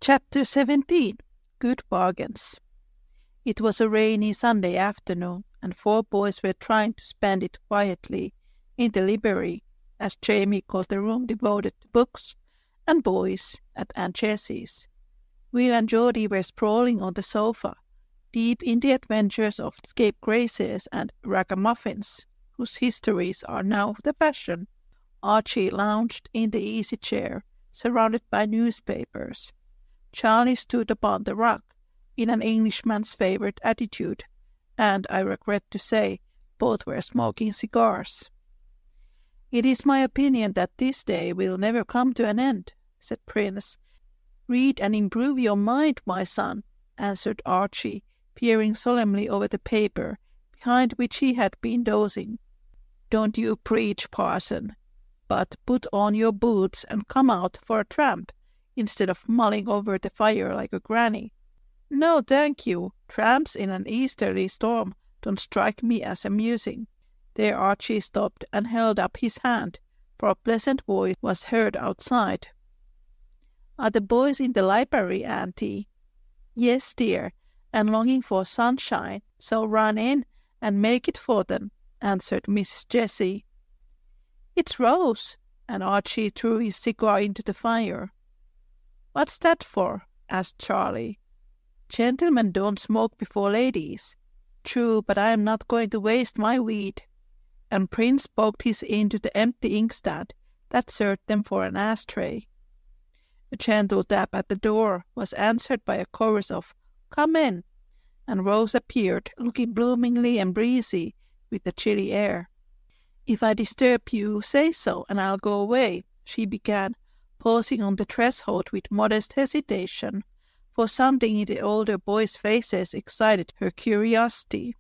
Chapter 17. Good Bargains. It was a rainy Sunday afternoon, and 4 boys were trying to spend it quietly in the library, as Jamie called the room devoted to books and boys, at Aunt Jessie's. Will and Geordie were sprawling on the sofa, deep in the adventures of scapegraces and ragamuffins, whose histories are now the fashion. Archie lounged in the easy chair, surrounded by newspapers. Charlie stood upon the rug, in an Englishman's favourite attitude, and, I regret to say, both were smoking cigars. "It is my opinion that this day will never come to an end," said Prince. "Read and improve your mind, my son," answered Archie, peering solemnly over the paper, behind which he had been dozing. "Don't you preach, parson, but put on your boots and come out for a tramp, instead of mulling over the fire like a granny." "No, thank you. Tramps in an easterly storm don't strike me as amusing." There Archie stopped and held up his hand, for a pleasant voice was heard outside. "Are the boys in the library, Auntie?" "Yes, dear, and longing for sunshine, so run in and make it for them," answered Mrs. Jessie. "It's Rose," and Archie threw his cigar into the fire. "What's that for?" asked Charlie. "Gentlemen don't smoke before ladies." "True, but I am not going to waste my weed." And Prince poked his into the empty inkstand that served them for an ashtray. A gentle tap at the door was answered by a chorus of "Come in," and Rose appeared, looking bloomingly and breezy with the chilly air. "If I disturb you, say so, and I'll go away," she began, pausing on the threshold with modest hesitation, for something in the older boys' faces excited her curiosity.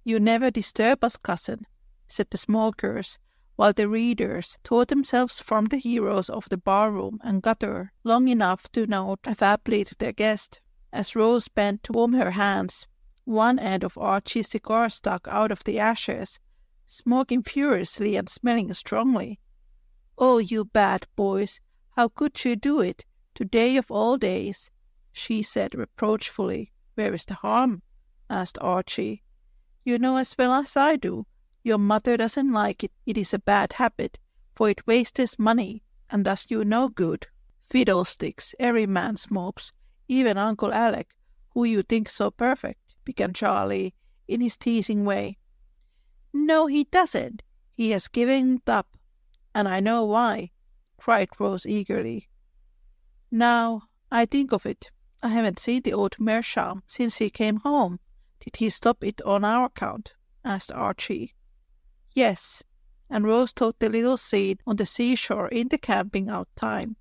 "You never disturb us, cousin," said the smokers, while the readers tore themselves from the heroes of the barroom and gutter long enough to nod affably to their guest. As Rose bent to warm her hands, one end of Archie's cigar stuck out of the ashes, smoking furiously and smelling strongly. "Oh, you bad boys, how could you do it, today of all days?" she said reproachfully. "Where is the harm?" asked Archie. "You know as well as I do. Your mother doesn't like it. It is a bad habit, for it wastes money, and does you no good." "Fiddlesticks, every man smokes, even Uncle Alec, who you think so perfect," began Charlie, in his teasing way. "No, he doesn't. He has given it up, and I know why," cried Rose eagerly. "Now I think of it, I haven't seen the old meerschaum since he came home. Did he stop it on our account?" asked Archie. "Yes," and Rose told the little scene on the seashore in the camping-out time.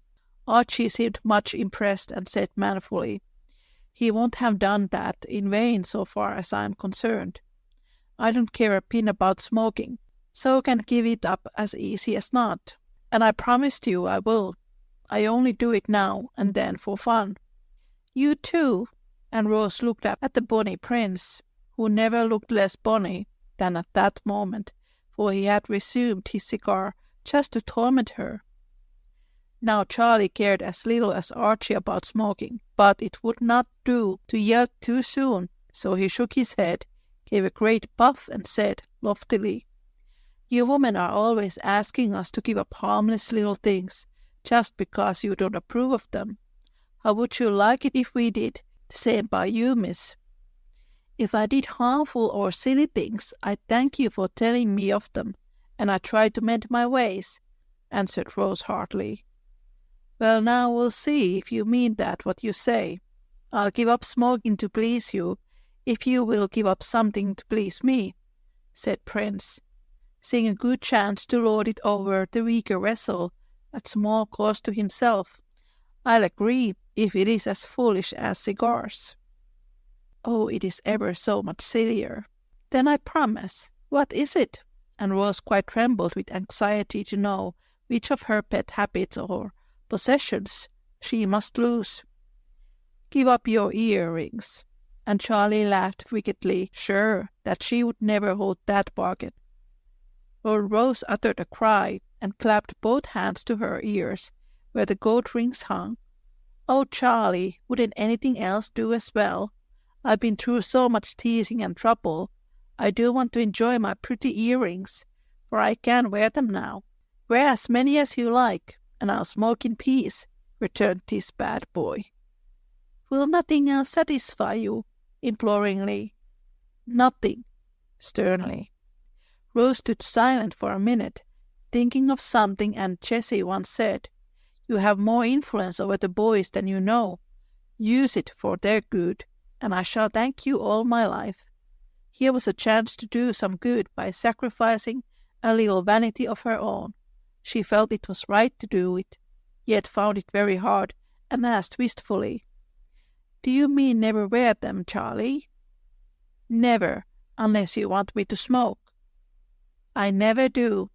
Archie seemed much impressed and said manfully, "He won't have done that in vain so far as I am concerned. I don't care a pin about smoking, so can give it up as easy as not. And I promised you I will. I only do it now and then for fun." "You too?" and Rose looked up at the bonny Prince, who never looked less bonny than at that moment, for he had resumed his cigar just to torment her. Now Charlie cared as little as Archie about smoking, but it would not do to yell too soon, so he shook his head, gave a great puff, and said loftily, "You women are always asking us to give up harmless little things, just because you don't approve of them. How would you like it if we did the same by you, miss?" "If I did harmful or silly things, I'd thank you for telling me of them, and I try to mend my ways," answered Rose heartily. "Well, now we'll see if you mean that what you say. I'll give up smoking to please you, if you will give up something to please me," said Prince, seeing a good chance to lord it over the weaker vessel at small cost to himself. "I'll agree, if it is as foolish as cigars." "Oh, it is ever so much sillier." "Then I promise. What is it?" And Rose quite trembled with anxiety to know which of her pet habits or possessions she must lose. "Give up your earrings." And Charlie laughed wickedly, sure that she would never hold that bargain. Lord Rose uttered a cry and clapped both hands to her ears, where the gold rings hung. Oh, Charlie, wouldn't anything else do as well? I've been through so much teasing and trouble. I do want to enjoy my pretty earrings, for I can wear them now. Wear as many as you like, and I'll smoke in peace, returned this bad boy. Will nothing else satisfy you? Imploringly. Nothing, sternly. Rose stood silent for a minute, thinking of something, and Jessie once said, You have more influence over the boys than you know. Use it for their good, and I shall thank you all my life. Here was a chance to do some good by sacrificing a little vanity of her own. She felt it was right to do it, yet found it very hard, and asked wistfully, Do you mean never wear them, Charlie? Never, unless you want me to smoke. I never do.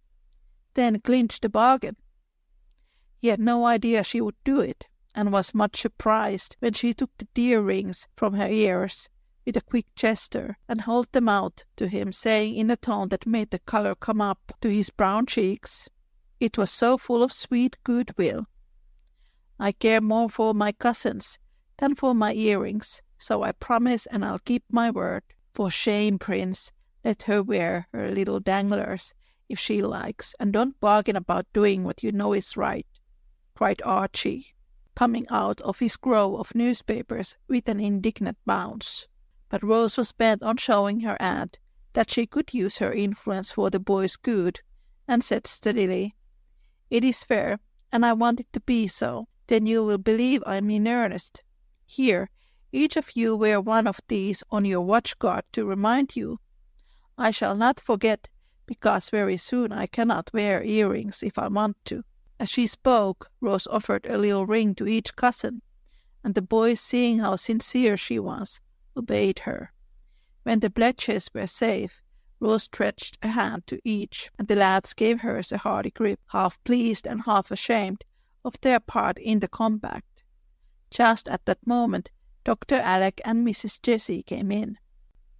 Then clinch the bargain. He had no idea she would do it, and was much surprised when she took the dear rings from her ears with a quick gesture and held them out to him, saying in a tone that made the color come up to his brown cheeks. It was so full of sweet goodwill. I care more for my cousins than for my earrings, so I promise, and I'll keep my word. For shame, Prince, let her wear her little danglers if she likes, and don't bargain about doing what you know is right, cried Archie, coming out of his grove of newspapers with an indignant bounce. But Rose was bent on showing her aunt that she could use her influence for the boys' good, and said steadily, It is fair, and I want it to be so. Then you will believe I am in earnest. Here, each of you wear one of these on your watch guard to remind you. I shall not forget, because very soon I cannot wear earrings if I want to. As she spoke, Rose offered a little ring to each cousin, and the boys, seeing how sincere she was, obeyed her. When the pledges were safe, Rose stretched a hand to each, and the lads gave hers a hearty grip, half pleased and half ashamed of their part in the compact. Just at that moment, Dr. Alec and Mrs. Jessie came in.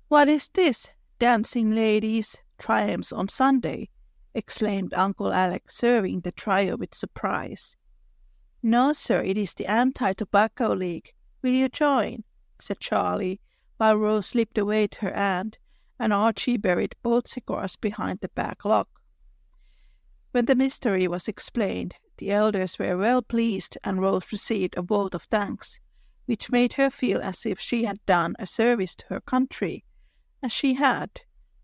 "What is this, dancing ladies, triumphs on Sunday?" exclaimed Uncle Alec, surveying the trio with surprise. "No, sir, it is the Anti-Tobacco League. Will you join?" said Charlie, while Rose slipped away to her aunt, and Archie buried both cigars behind the back lock. When the mystery was explained, the elders were well pleased, and Rose received a vote of thanks, which made her feel as if she had done a service to her country, as she had,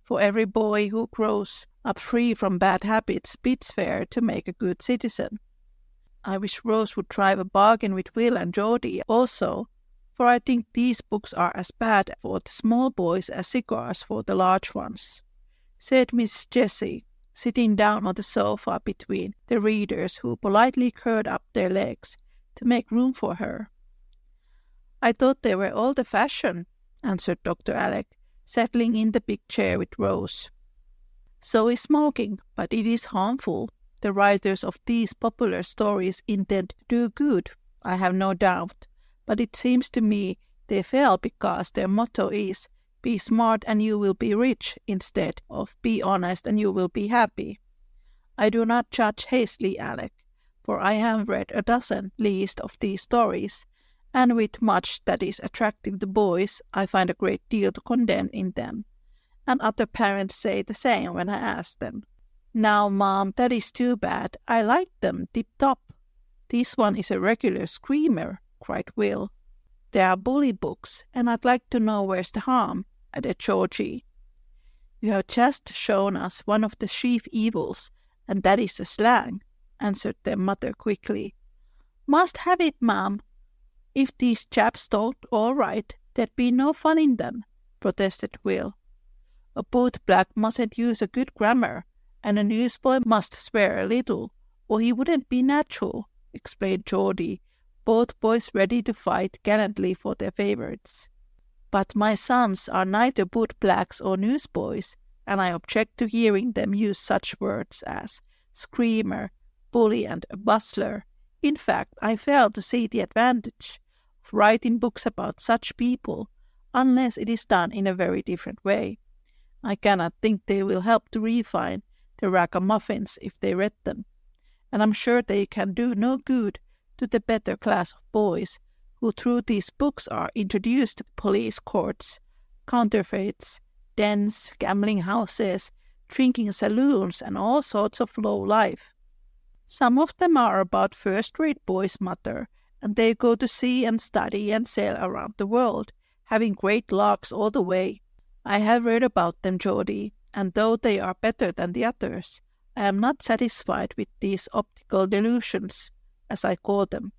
for every boy who grows up free from bad habits bids fair to make a good citizen. I wish Rose would drive a bargain with Will and Geordie also, for I think these books are as bad for the small boys as cigars for the large ones," said Miss Jessie, sitting down on the sofa between the readers, who politely curled up their legs to make room for her. "I thought they were all the fashion," answered Dr. Alec, settling in the big chair with Rose. "So is smoking, but it is harmful. The writers of these popular stories intend to do good, I have no doubt, but it seems to me they fail because their motto is, be smart and you will be rich, instead of be honest and you will be happy. I do not judge hastily, Alec, for I have read a dozen least of these stories, and with much that is attractive to boys, I find a great deal to condemn in them, and other parents say the same when I ask them. Now, Mom, that is too bad. I like them tip-top. This one is a regular screamer," cried Will. "There are bully books, and I'd like to know where's the harm," added Georgie. "You have just shown us one of the chief evils, and that is a slang," answered their mother quickly. "Must have it, Ma'am. If these chaps talked all right, there'd be no fun in them," protested Will. "A bootblack mustn't use a good grammar, and a newsboy must swear a little, or he wouldn't be natural," explained Geordie, both boys ready to fight gallantly for their favourites. "But my sons are neither bootblacks or newsboys, and I object to hearing them use such words as screamer, bully, and a bustler. In fact, I fail to see the advantage of writing books about such people, unless it is done in a very different way. I cannot think they will help to refine the ragamuffins if they read them, and I'm sure they can do no good to the better class of boys who through these books are introduced to police courts, counterfeits, dens, gambling houses, drinking saloons, and all sorts of low life. Some of them are about first-rate boys, mother, and they go to sea and study and sail around the world, having great larks all the way. I have read about them, Jody, and though they are better than the others, I am not satisfied with these optical delusions, as I call them.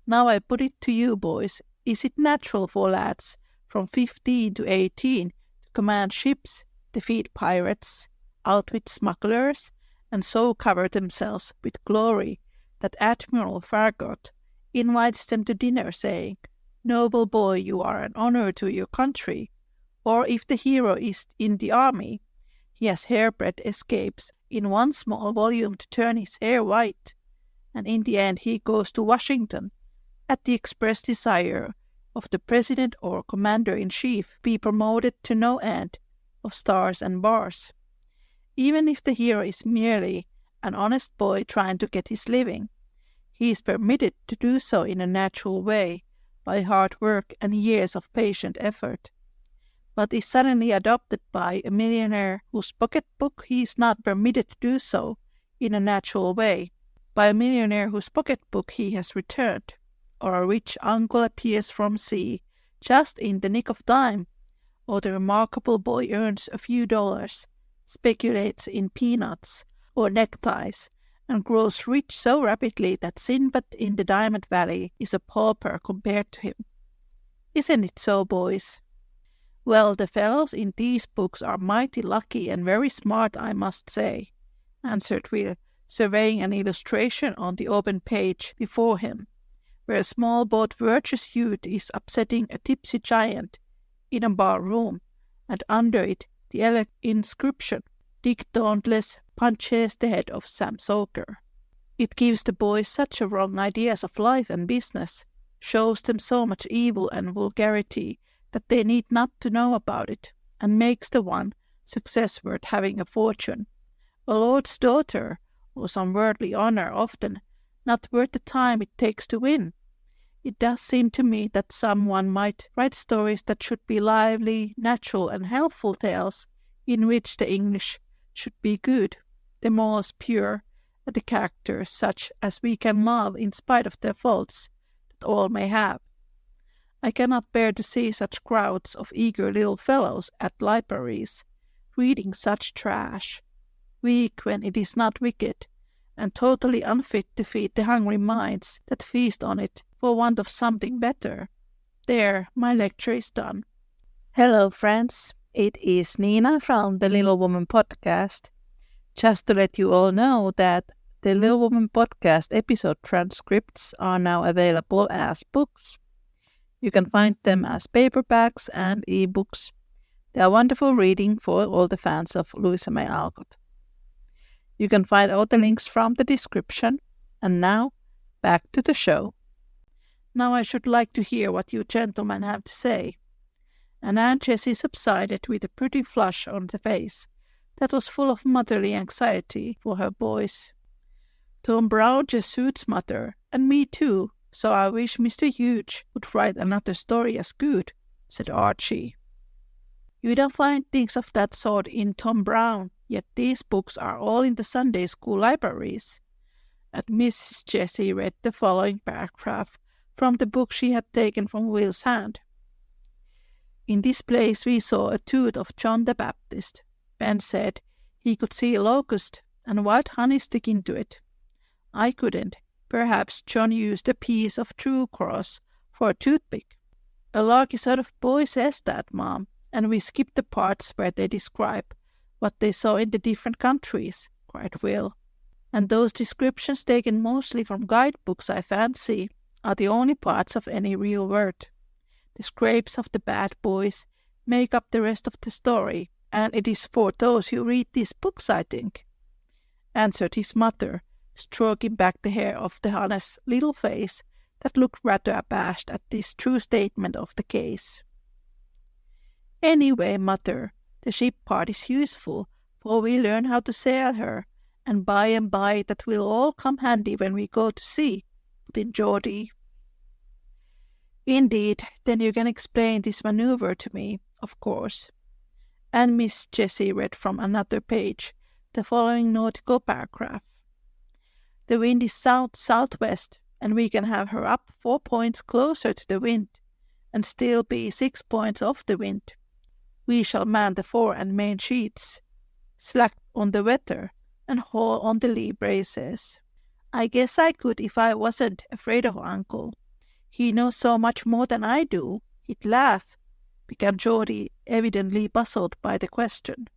Now I put it to you, boys, is it natural for lads from 15 to 18 to command ships, defeat pirates, outwit smugglers, and so cover themselves with glory that Admiral Farragut invites them to dinner, saying, "Noble boy, you are an honor to your country," or if the hero is in the army, he has hairbreadth escapes in one small volume to turn his hair white, and in the end he goes to Washington at the express desire of the President or Commander-in-Chief, be promoted to no end of stars and bars. Even if the hero is merely an honest boy trying to get his living, he is permitted to do so in a natural way by hard work and years of patient effort, but is suddenly adopted by a millionaire whose pocketbook he is not permitted to do so in a natural way, by a millionaire whose pocketbook he has returned, or a rich uncle appears from sea just in the nick of time, or the remarkable boy earns a few dollars, speculates in peanuts or neckties, and grows rich so rapidly that Sinbad in the Diamond Valley is a pauper compared to him. Isn't it so, boys? Well, the fellows in these books are mighty lucky and very smart, I must say, answered Will, surveying an illustration on the open page before him, where a small but virtuous youth is upsetting a tipsy giant in a bar room, and under it the inscription, "Dick Dauntless punches the head of Sam Soaker." It gives the boys such a wrong ideas of life and business, shows them so much evil and vulgarity that they need not to know about it, and makes the one success worth having a fortune, a lord's daughter, or some worldly honor often not worth the time it takes to win. It does seem to me that someone might write stories that should be lively, natural, and helpful tales, in which the English should be good, the morals pure, and the characters such as we can love in spite of their faults that all may have. I cannot bear to see such crowds of eager little fellows at libraries, reading such trash, weak when it is not wicked, and totally unfit to feed the hungry minds that feast on it for want of something better. There, my lecture is done. Hello, friends. It is Niina from the Little Woman Podcast. Just to let you all know that the Little Woman Podcast episode transcripts are now available as books. You can find them as paperbacks and ebooks. They are wonderful reading for all the fans of Louisa May Alcott. You can find all the links from the description. And now, back to the show. Now I should like to hear what you gentlemen have to say. And Aunt Jessie subsided with a pretty flush on the face that was full of motherly anxiety for her boys. Tom Brown just suits mother, and me too, so I wish Mr. Huge would write another story as good, said Archie. You don't find things of that sort in Tom Brown, yet these books are all in the Sunday school libraries. And Mrs. Jessie read the following paragraph from the book she had taken from Will's hand. In this place we saw a tooth of John the Baptist. Ben said he could see a locust and white honey sticking to it. I couldn't. Perhaps John used a piece of true cross for a toothpick. A larky sort of boy says that, Mom, and we skipped the parts where they describe what they saw in the different countries, cried Will. And those descriptions taken mostly from guidebooks, I fancy, are the only parts of any real word. The scrapes of the bad boys make up the rest of the story, and it is for those who read these books, I think, answered his mother, stroking back the hair of the honest little face that looked rather abashed at this true statement of the case. Anyway, mother, the ship part is useful, for we learn how to sail her, and by that will all come handy when we go to sea, put in Geordie. Indeed, then you can explain this maneuver to me, of course. And Miss Jessie read from another page the following nautical paragraph. The wind is south-southwest, and we can have her up 4 points closer to the wind, and still be 6 points off the wind. We shall man the fore and main sheets, slack on the weather, and haul on the lee braces. I guess I could if I wasn't afraid of Uncle. He knows so much more than I do. He'd laugh, began Geordie, evidently puzzled by the question.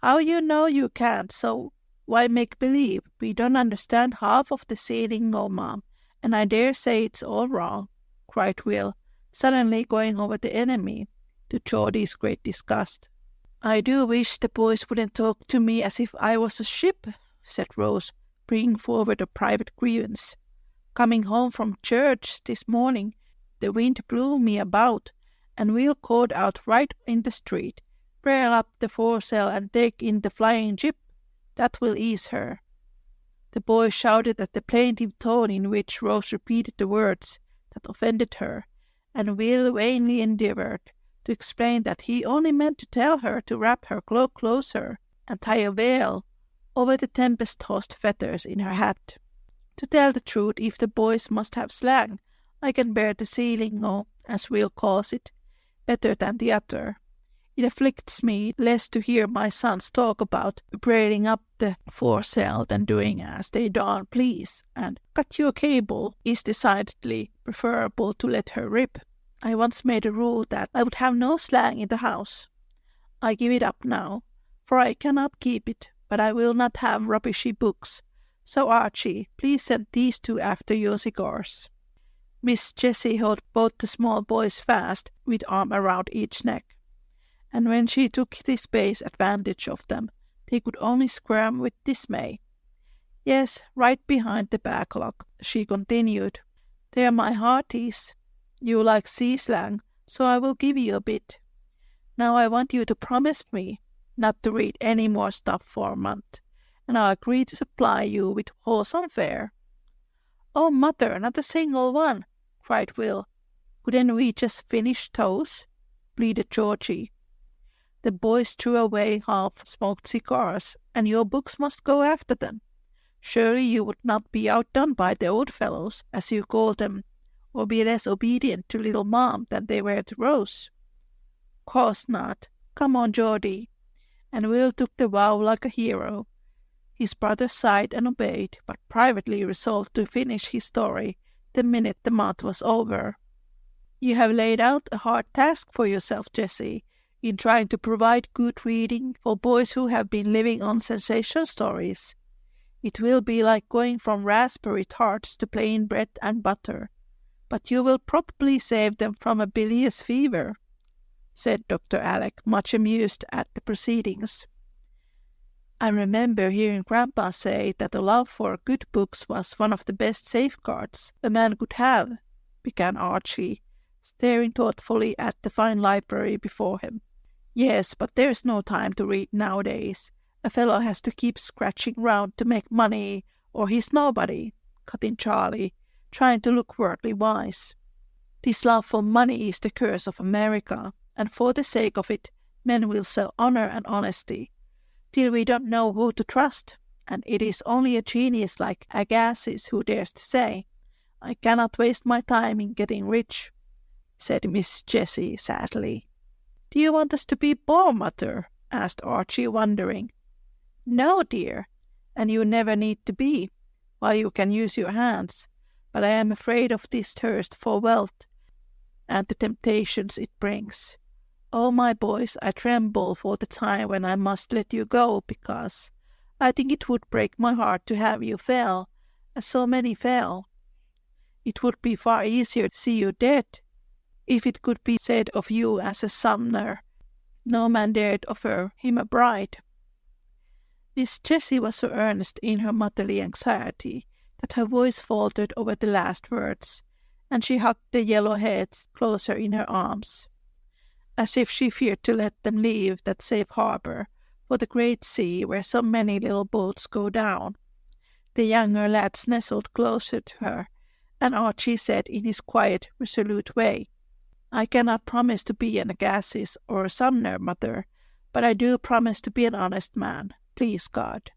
How you know you can't, so why make believe? We don't understand half of the sailing, no, Mom, and I dare say it's all wrong, cried Will, suddenly going over the enemy, to Geordie's great disgust. I do wish the boys wouldn't talk to me as if I was a ship, said Rose, bringing forward a private grievance. Coming home from church this morning, the wind blew me about, and Will called out right in the street, "Brail up the foresail and take in the flying jib. That will ease her." The boys shouted at the plaintive tone in which Rose repeated the words that offended her, and Will vainly endeavoured to explain that he only meant to tell her to wrap her cloak closer and tie a veil over the tempest-tossed feathers in her hat. To tell the truth, if the boys must have slang, I can bear the sealing, as Will calls it, better than the other. It afflicts me less to hear my sons talk about brailing up the foresail than doing as they darn please, and cut your cable is decidedly preferable to let her rip. I once made a rule that I would have no slang in the house. I give it up now, for I cannot keep it, but I will not have rubbishy books. So, Archie, please send these two after your cigars. Miss Jessie held both the small boys fast, with arm around each neck, and when she took this base advantage of them, they could only squirm with dismay. Yes, right behind the backlog, she continued. They're my hearties. You like sea slang, so I will give you a bit. Now I want you to promise me not to read any more stuff for a month, and I'll agree to supply you with wholesome fare. Oh, Mother, not a single one, cried Will. Couldn't we just finish those? Pleaded Georgie. The boys threw away half-smoked cigars, and your books must go after them. Surely you would not be outdone by the old fellows, as you call them, or be less obedient to little Mom than they were to Rose. Course not. Come on, Geordie. And Will took the vow like a hero. His brother sighed and obeyed, but privately resolved to finish his story the minute the month was over. You have laid out a hard task for yourself, Jessie, in trying to provide good reading for boys who have been living on sensation stories. It will be like going from raspberry tarts to plain bread and butter, but you will probably save them from a bilious fever, said Dr. Alec, much amused at the proceedings. I remember hearing Grandpa say that a love for good books was one of the best safeguards a man could have, began Archie, staring thoughtfully at the fine library before him. Yes, but there's no time to read nowadays. A fellow has to keep scratching round to make money, or he's nobody, cut in Charlie, trying to look worldly wise. This love for money is the curse of America, and for the sake of it, men will sell honor and honesty, till we don't know who to trust, and it is only a genius like Agassiz who dares to say, I cannot waste my time in getting rich, said Miss Jessie sadly. Do you want us to be poor, Mother? Asked Archie, wondering. No, dear, and you never need to be, while you can use your hands, but I am afraid of this thirst for wealth, and the temptations it brings. Oh, my boys, I tremble for the time when I must let you go, because I think it would break my heart to have you fail, as so many fail. It would be far easier to see you dead, if it could be said of you as a Sumner, no man dared offer him a bride. Miss Jessie was so earnest in her motherly anxiety that her voice faltered over the last words, and she hugged the yellow heads closer in her arms, as if she feared to let them leave that safe harbour for the great sea where so many little boats go down. The younger lads nestled closer to her, And Archie said in his quiet, resolute way, "I cannot promise to be an Agassiz or a Sumner, mother, but I do promise to be an honest man, please God."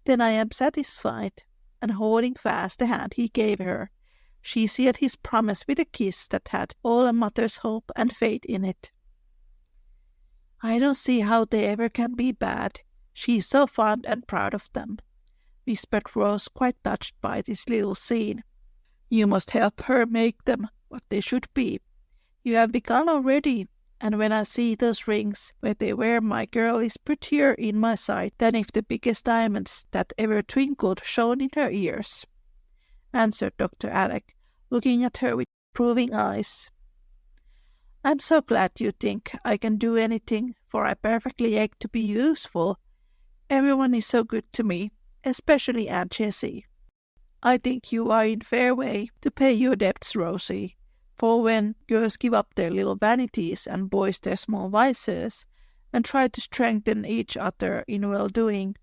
"Then I am satisfied." And holding fast the hand he gave her, she sealed his promise with a kiss that had all a mother's hope and faith in it. "I don't see how they ever can be bad. She is so fond and proud of them," whispered Rose, quite touched by this little scene. "You must help her make them what they should be. You have begun already, and when I see those rings where they wear, my girl is prettier in my sight than if the biggest diamonds that ever twinkled shone in her ears," answered Dr. Alec, looking at her with approving eyes. "I'm so glad you think I can do anything, for I perfectly ache to be useful. Everyone is so good to me, especially Aunt Jessie. I think you are in fair way to pay your debts, Rosie, for when girls give up their little vanities and boys their small vices, and try to strengthen each other in well-doing,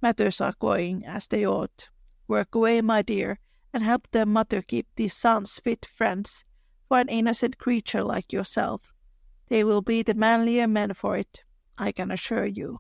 matters are going as they ought. Work away, my dear, and help their mother keep these sons fit friends for an innocent creature like yourself. They will be the manlier men for it, I can assure you."